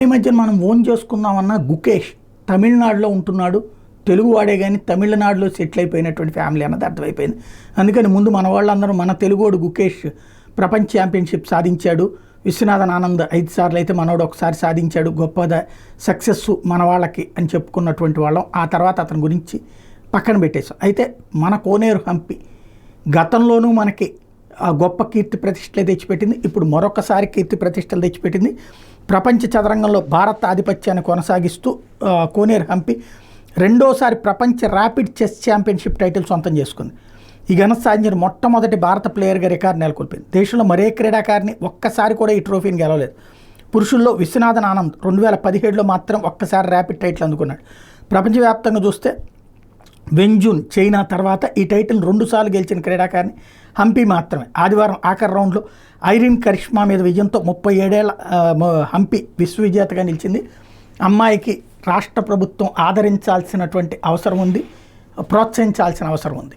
ఈ మధ్యన మనం ఓన్ చేసుకుందామన్న గుకేష్ తమిళనాడులో ఉంటున్నాడు, తెలుగువాడే కానీ తమిళనాడులో సెటిల్ అయిపోయినటువంటి ఫ్యామిలీ అన్నది అర్థమైపోయింది. అందుకని ముందు మన వాళ్ళందరూ మన తెలుగోడు గుకేష్ ప్రపంచ ఛాంపియన్షిప్ సాధించాడు, విశ్వనాథన్ ఆనంద్ 5 సార్లు అయితే మనోడు ఒకసారి సాధించాడు, గొప్ప సక్సెస్ మన వాళ్ళకి అని చెప్పుకున్నటువంటి వాళ్ళం. ఆ తర్వాత అతని గురించి పక్కన పెట్టేశాం. అయితే మన కోనేరు హంపి గతంలోనూ మనకి గొప్ప కీర్తి ప్రతిష్టలు తెచ్చిపెట్టింది, ఇప్పుడు మరొకసారి కీర్తి ప్రతిష్టలు తెచ్చిపెట్టింది. ప్రపంచ చదరంగంలో భారత ఆధిపత్యాన్ని కొనసాగిస్తూ కోనేరు హంపి రెండోసారి ప్రపంచ ర్యాపిడ్ చెస్ ఛాంపియన్షిప్ టైటిల్ సొంతం చేసుకుంది. ఈ ఘనత సాధించిన మొట్టమొదటి భారత ప్లేయర్గా రికార్డు నెలకొల్పింది. దేశంలో మరే క్రీడాకారిని ఒక్కసారి కూడా ఈ ట్రోఫీని గెలవలేదు. పురుషుల్లో విశ్వనాథన్ ఆనంద్ 2017లో మాత్రం ఒక్కసారి ర్యాపిడ్ టైటిల్ అందుకున్నాడు. ప్రపంచవ్యాప్తంగా చూస్తే వెంజూన్ చైనా తర్వాత ఈ టైటిల్ 2 సార్లు గెలిచిన క్రీడాకారిని హంపి మాత్రమే. ఆదివారం ఆఖరి రౌండ్లో ఐరిన్ కరిష్మా మీద విజయంతో 37 ఏళ్ల హంపి విశ్వవిజేతగా నిలిచింది. అమ్మాయికి రాష్ట్ర ప్రభుత్వం ఆదరించాల్సినటువంటి అవసరం ఉంది, ప్రోత్సహించాల్సిన అవసరం ఉంది.